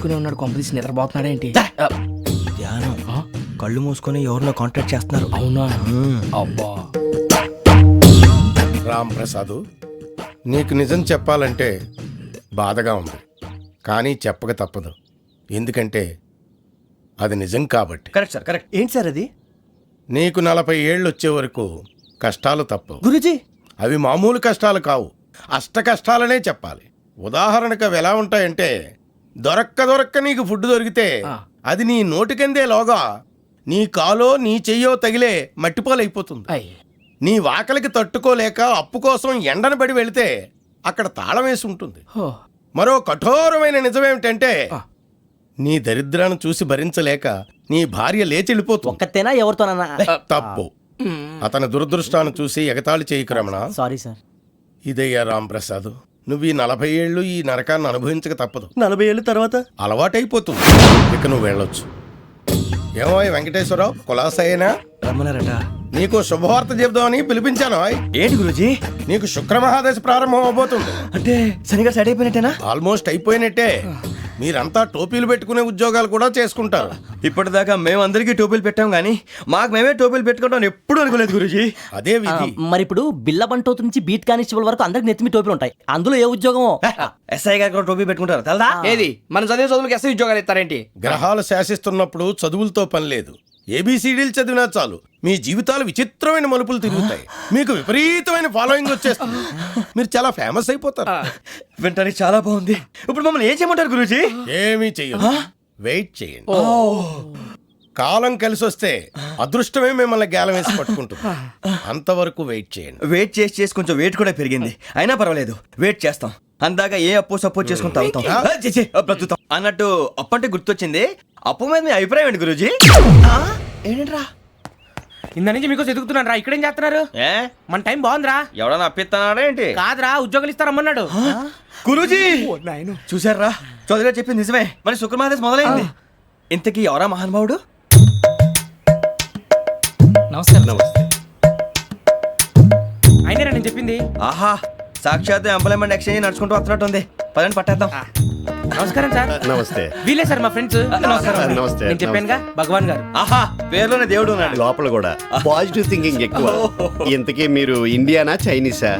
మూసుకునే ఉన్నాడు, కొంపదీసి నిద్రపోతున్నాడేంటి? ధ్యానం. కళ్ళు మూసుకొని ఎవరినో కాంటాక్ట్ చేస్తున్నారు. అవునా? అబ్బా. రామ్ ప్రసాద్, నీకు నిజం చెప్పాలంటే బాధగా ఉంది, కానీ చెప్పక తప్పదు. ఎందుకంటే అది నిజం కాబట్టి. Correct sir, correct. ఏంటి సార్ అది? నీకు 40 ఏళ్ళు వచ్చే వరకు కష్టాలు తప్పవు గురూజీ. అవి మామూలు కష్టాలు కావు, అష్ట కష్టాలనే చెప్పాలి. ఉదాహరణకు అవి ఎలా ఉంటాయంటే, దొరక్క నీకు ఫుడ్ దొరికితే అది నీ నోటికందే లోగా నీ కాలో నీ చెయ్యో తగిలే మట్టిపాలైపోతుంది. నీ వాకలికి తట్టుకోలేక అప్పు కోసం ఎండను పడి వెళితే అక్కడ తాళం వేసి ఉంటుంది. మరో కఠోరమైన నిజమేమిటంటే, నీ దరిద్రాన్ని చూసి భరించలేక నీ భార్య లేచి వెళ్ళిపోతుంది. ఒక్కతేనా ఎవరితోనన్నా? తప్పు. అతని దురదృష్టాన్ని చూసి ఎగతాళి చేయకు రమణ. Sorry sir. ఇదయ్యా రాంప్రసాద్, నువ్వు ఈ 40 ఏళ్ళు ఈ నరకాన్ని అనుభవించక తప్పదు. 40 ఏళ్ళ తర్వాత అలవాటైపోతుంది. ఇక నువ్వు వెళ్ళొచ్చు. ఏమో వెంకటేశ్వరరావు, కులాసైనా రమ్మన్నారట. నీకు శుభవార్త చెబుదామని పిలిపించాను. ఏంటి గురూజీ? నీకు శుక్రమహాదశ ప్రారంభం అవబోతుంది. అంటే శనిగా సెట్ అయిపోయినట్టేనా? ఆల్మోస్ట్ అయిపోయినట్టే. మీరంతా టోపీలు పెట్టుకునే ఉద్యోగాలు కూడా చేసుకుంటారు. ఇప్పటిదాకా మేమందరికీ టోపీలు పెట్టాం గానీ మాకు మేమే టోపీలు పెట్టుకుంటాం ఎప్పుడు అనుకోలేదు గురూజీ. అదే విధి. మరి ఇప్పుడు బిల్ల బంటోతు నుంచి బీట్ కానిస్టేబుల్ వరకు అందరికి నెత్తిమి టోపీలు ఉంటాయి. అందులో ఏ ఉద్యోగమో? ఎస్ఐ గారు కూడా టోపీ పెట్టుకుంటారు తెలదా? ఏది మన చదువులకు ఎస్ఐ ఉద్యోగాలు ఇస్తారేంటి? గ్రహాలు శాసిస్తున్నప్పుడు చదువులతో పని లేదు. ఏబిసిడీలు చదివినా చాలు మీ జీవితాలు విచిత్రమైన మలుపులు తిరుగుతాయి. మీకు విపరీతమైన ఫాలోయింగ్ వచ్చేస్తుంది. మీరు చాలా ఫేమస్ అయిపోతారు. వింటానికి చాలా బాగుంది. ఇప్పుడు మమ్మల్ని ఏం చేయమంటారు గురూజీ? ఏమీ చెయ్యదు, వెయిట్ చేయండి. కాలం కలిసి వస్తే అదృష్టమే మిమ్మల్ని గేలం వేసి పట్టుకుంటుంది. అంతవరకు వెయిట్ చేయండి. వెయిట్ చేసి కొంచెం వెయిట్ కూడా పెరిగింది. అయినా పర్వాలేదు, వెయిట్ చేస్తాం. అందాక ఏ అప్పు సపోర్ట్ చేసుకుని తాగుతాం, బ్రతుకుతాం అన్నట్టు. అప్పు అంటే గుర్తొచ్చింది. అప్పు మీద మీ అభిప్రాయం ఏంటి గురూజీ? ఏంటరా ఇంత నుంచి మీకు ఎదుగుతున్నాను రా. ఇక్కడేం చేస్తున్నారు? మన టైం బాగుందిరా. ఎవడన్నా అప్పిస్తున్నాడా ఏంటి? కాదురా, ఉద్యోగాలు ఇస్తారమ్మన్నాడు గురూజీ. చూసారా, చౌదరిగా చెప్పింది నిజమే. మరి శుక్రమాదేశ్ మొదలైంది. ఇంతకీ ఎవరా మహానుభావుడు? నమస్కారం. నమస్తే. అయినా నేను చెప్పింది. ఆహా, సాక్షాత్ ఎంప్లాయ్మెంట్ ఎక్స్చేంజ్ నడుచుకుంటూ వస్తున్నట్టుంది. పదండి పట్టేద్దాం. నమస్కారం సార్. నమస్తే. వీలే సార్ మా ఫ్రెండ్స్. నమస్తే. నేను చెప్పానుగా, భగవాన్ గారు. ఆహా, పేరులోనే దేవుడు ఉన్నాడు. లోపల కూడా పాజిటివ్ థింకింగ్ ఎక్కువ. ఇంతకీ మీరు ఇండియానా చైనీసా?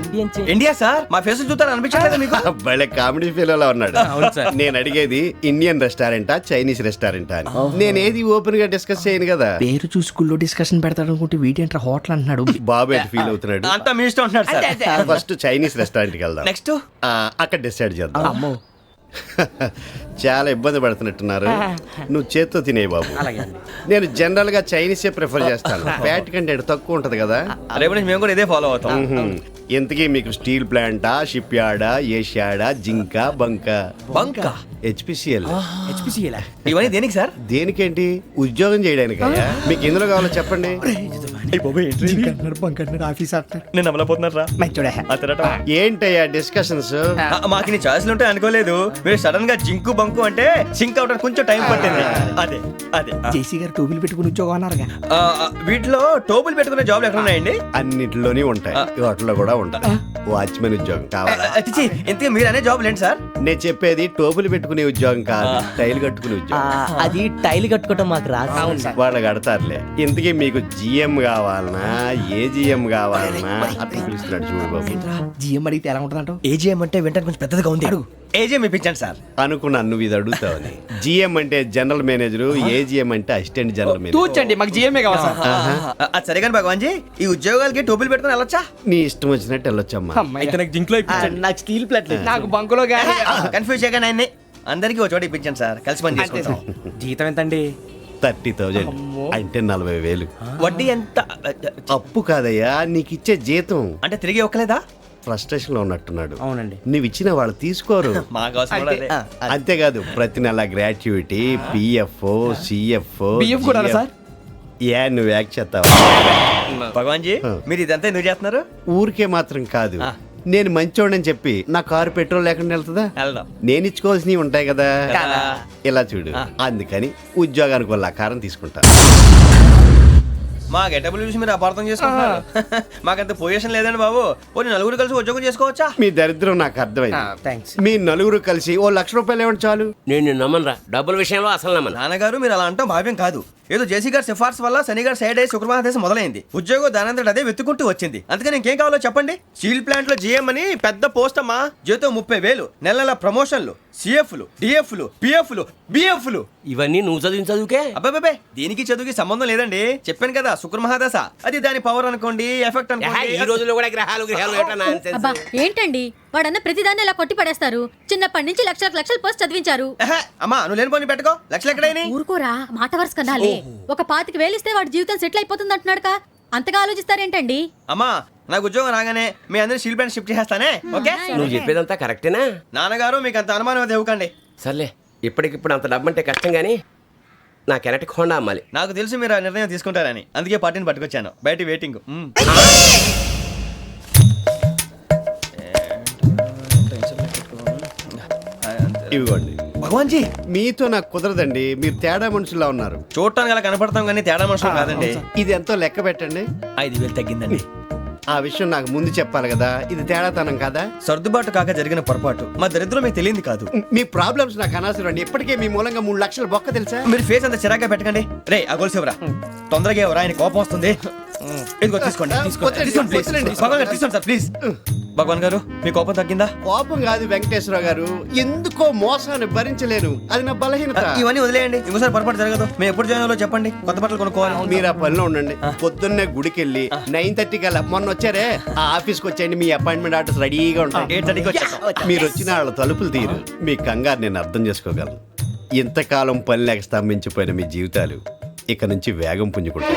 India sir. మా ఫేస్ చూస్తారు అనిపించలేదు మీకు? భలే కామెడీ ఫీల్ అలా ఉన్నాడు. అవును సార్. నేను అడిగేది ఇండియన్ రెస్టారెంటా చైనీస్ రెస్టారెంటా అని. నేనేది ఓపెన్ గా డిస్కస్ చేయను కదా. పేరు చూసి స్కూల్లో డిస్కషన్ పెడతాడు అనుకుంటే వీటేంట్రా హోటల్ అంటున్నాడు. బాబు ఎట్ ఫీల్ అవుతున్నాడు. అంతా మీ ఇష్టం ఉంటున్నాడు సార్. ఫస్ట్ చైనీస్ రెస్టారెంట్ కి వెళ్దాం. నెక్స్ట్ అక్కడ డిసైడ్ చేద్దాం. చాలా ఇబ్బంది పడుతున్నట్టున్నారు. నువ్వు చేత్తో తినే బాబు. నేను జనరల్ గా చైనీసే ప్రిఫర్ చేస్తాను. ఫ్యాట్ కంటెంట్ తక్కువ ఉంటది కదా. రేపు నుంచి మేము కూడా ఇదే ఫాలో అవుతాం. ఇంతకీ మీకు స్టీల్ ప్లాంటా, షిప్ యార్డా, ఏషియాడా, జింక, బంక, హెచ్పిసిఎల్. ఇవన్నీ దేనికి సార్? దేనికేంటి? ఉద్యోగం చేయడానికి. మీకు ఎందులో కావాలో చెప్పండి. నేను అమలపోతున్నారా? ఏంటయ్యా డిస్కషన్స్? మాకు నీ ఛాయిస్లు ఉంటాయి అనుకోలేదు. మీరు సడన్ గా జింకు బంకు అంటే సింక్ అవడానికి కొంచెం టైం పట్టింది. అదే అదే జేసీ గారు టోపీలు పెట్టుకుని ఉద్యోగం అన్నారుగా. వీటిలో టోపులు పెట్టుకునే జాబ్లు ఎక్కడ ఉన్నాయండి? అన్నిటిలోనే ఉంటాయి, వాటిలో కూడా ఉంటాయి. వాచ్మెన్ ఉద్యోగం కావాలా? ఇంతకీ మీరు అనే జాబ్ ఏంటి సార్? నేను చెప్పేది టోపులు పెట్టుకునే ఉద్యోగం కాదు, టైల్ కట్టుకునే ఉద్యోగం. అది టైల్ కట్టుకోవటం మాకు రాదు. వాళ్ళు కడతారులే. ఇంతకీ మీకు జిఎం కావాలనా, ఏ జిఎం కావాలనా? అట్లా పిలుస్తున్నాడు చూడు బాబు. జిఎం అడిగితే ఎలా ఉంటుందంట? ఏజీఎం అంటే వెంటనే కొంచెం పెద్దదిగా ఉంది. ఏజీఎం ఇప్పించండి సార్. అనుకున్నాను నువ్వు ఇది అడుగుతావని. జిఎం అంటే జనరల్ మేనేజర్, ఏజిఎం అంటే అసిస్టెంట్ జనరల్ మేనేజర్. తూచండి, మాకు జిఎంఏ కావాలి సార్. అది సరే కానీ భగవాన్ జీ, ఈ ఉద్యోగాలకి టోపీలు పెట్టుకుని వెళ్ళొచ్చా? నీ ఇష్టం వచ్చినట్టు వెళ్ళొచ్చమ్మా. అయితే నాకు జింక్ లో నాకు స్టీల్ ప్లేట్, నాకు బంకులో గానీ. కన్ఫ్యూజ్ చేయగానే ఆయన్ని అందరికీ ఒక చోట ఇప్పించండి సార్. కలిసి పని చేసుకుంటాం. జీతం ఎంతండి? 30,000 అంటే 40,000. వడ్డీ ఎంత? అప్పు కాదయ్యా, నీకు ఇచ్చే జీతం. అంటే తిరిగి ఒక్కలేదా? ఫ్రస్ట్రేషన్ లో ఉన్నట్టున్నాడు. అవునండి. నువ్వు ఇచ్చిన వాళ్ళు తీసుకోరు. మాకు అవసరం కూడా అదే. అంతేకాదు ప్రతి నెల గ్రాట్యుటీ, పిఎఫ్, సిఎఫ్. బియ్యం కూడా సార్? ఏ నువ్వు యాక్ట్ చేస్తావా? భగవాన్ జీ, మీరు ఇదంతా ఎందుకు చేస్తున్నారు? ఊరికే మాత్రం కాదు, నేను మంచోడని చెప్పి నా కారు పెట్రోల్ లేకుండా వెళ్తుందా? వెళ్దాం. నేను ఇచ్చుకోవాల్సినవి ఉంటాయి కదా. ఇలా చూడు, అందుకని ఉద్యోగానికి వాళ్ళ ఆకారం తీసుకుంటా. మా గెటబుల్ చూసి మీరు అపార్థం చేసుకుంటున్నారు. మాకంత పొజిషన్ లేదండి బాబు. పోనీ నలుగురు కలిసి ఉద్యోగం చేసుకోవచ్చా? మీ దరిద్రం నాకు అర్థమైంది. థ్యాంక్స్. మీ నలుగురు కలిసి ఓ ₹1,00,000 ఇవ్వండి చాలు. నేను నమ్మనరా, డబ్బుల విషయంలో అసలు నమ్మను. నాన్నగారు మీరు అలా అంటాం భావ్యం కాదు. ఏదో జేసీ గారి సిఫార్సు వల్ల శని గారు సైడ్ అయ్యి శుక్రవారం మొదలైంది. ఉద్యోగం దానంతటి అదే వెతుకుంటూ వచ్చింది. అందుకని ఇంకేం కావాలో చెప్పండి. స్టీల్ ప్లాంట్ లో జీఎం అని పెద్ద పోస్ట్ అమ్మా. జీతం 30,000, నెల నెల ప్రమోషన్లు, సిఎఫ్లు, డిఎఫ్లు, పిఎఫ్లు, బిఎఫ్లు. ఇవన్నీ నువ్వు చదివిన చదువుకే. అబ్బాబే దీనికి చదువుకి సంబంధం లేదండి. చెప్పాను కదా శుక్ర మహాదశ. అది దాని పవర్ అనుకోండి, ఎఫెక్ట్ ఈ అనుకోండి. రోజుల్లో కూడా గ్రహాలు ఏటా nonsense. అబ్బా ఏంటండి వాడన్న ప్రతిదాన్ని ఇలా కొట్టి పడేస్తారు. చిన్నప్పటి నుంచి లక్షల పోస్ట్ చదివించారు. అమ్మా నువ్వు లేని పోనీ పెట్టుకో. లక్షలు ఎక్కడైనా ఊరుకోరా, మాట వరుస కదాలే. ఒక 25,000 ఇస్తే వాడి జీవితం సెటిల్ అయిపోతుంది అంటున్నాడుగా. అంతగా ఆలోచిస్తారేంటండి? అమ్మా నాకు ఉద్యోగం రాగానే మీ అందరి స్టీల్ ప్లాంట్ షిఫ్ట్ చేస్తానే. ఓకే నువ్వు చెప్పేదంతా కరెక్టేనా? నాన్నగారు మీకు అంత అనుమానం అయితే ఇవ్వకండి. సర్లే, ఇప్పటికిప్పుడు అంత డబ్బు అంటే కష్టం కానీ నా కెనటిక్ హోండా అమ్మాలి. నాకు తెలుసు మీరు ఆ నిర్ణయం తీసుకుంటారని, అందుకే పార్టీని పట్టుకొచ్చాను. బయట వెయిటింగ్. ఇవ్వండి. భగవాన్ జీ మీతో నాకు కుదరదండి. మీరు తేడా మనుషుల్లా ఉన్నారు. చూడటానికి అలా కనపడతాం కానీ తేడా మనుషులు కాదండి. ఇది ఎంతో లెక్క పెట్టండి. 5,000 తగ్గిందండి. ఆ విషయం నాకు ముందు చెప్పాలి కదా. ఇది తేడాతనం కదా. సర్దుబాటు కాక జరిగిన పొరపాటు. మా దరిద్రం మీకు తెలియంది కాదు. మీ ప్రాబ్లమ్స్ నాకు అనవసరం అండి. ఇప్పటికే మీ మూలంగా 3 లక్షల బొక్క తెలుసా. మీరు ఫేస్ అంత చిరాగ్గా పెట్టకండి. రే ఆ గొలుసేవరా, తొందరగా ఎవరా, ఆయన కోపం వస్తుంది. ఇదిగో తీసుకోండి. తీసుకోండి ప్లీజ్. భగవాన్ గారు తీసుకోండి సార్ ప్లీజ్. భగవాన్ గారు మీ కోపం తగ్గిందా? కోపం కాదు వెంకటేశ్వరరావు గారు, ఎందుకో మోసాన్ని భరించలేను. అది నా బలహీనత. ఇవన్నీ వదిలేయండి, ఇంకోసారి పొరపాటు జరగదు. మేము ఎప్పుడు జాయిన్ అవ్వాలో చెప్పండి, కొత్త బట్టలు కొనుక్కోవాలి. మీరు ఆ పనిలో ఉండండి. పొద్దున్నే గుడికి వెళ్ళి 9:30 కల్లా, మొన్న వచ్చారే ఆ ఆఫీస్కి వచ్చేయండి. మీ అపాయింట్మెంట్ ఆర్డర్స్ రెడీగా ఉంటాయి. 8:30కి వచ్చేస్తాం. మీరు వచ్చిన వాళ్ళ తలుపులు తీరు. మీ కంగారు నేను అర్థం చేసుకోగలను. ఇంతకాలం పని లేక స్తంభించిపోయిన మీ జీవితాలు ఇక నుంచి వేగం పుంజుకుంటాయి.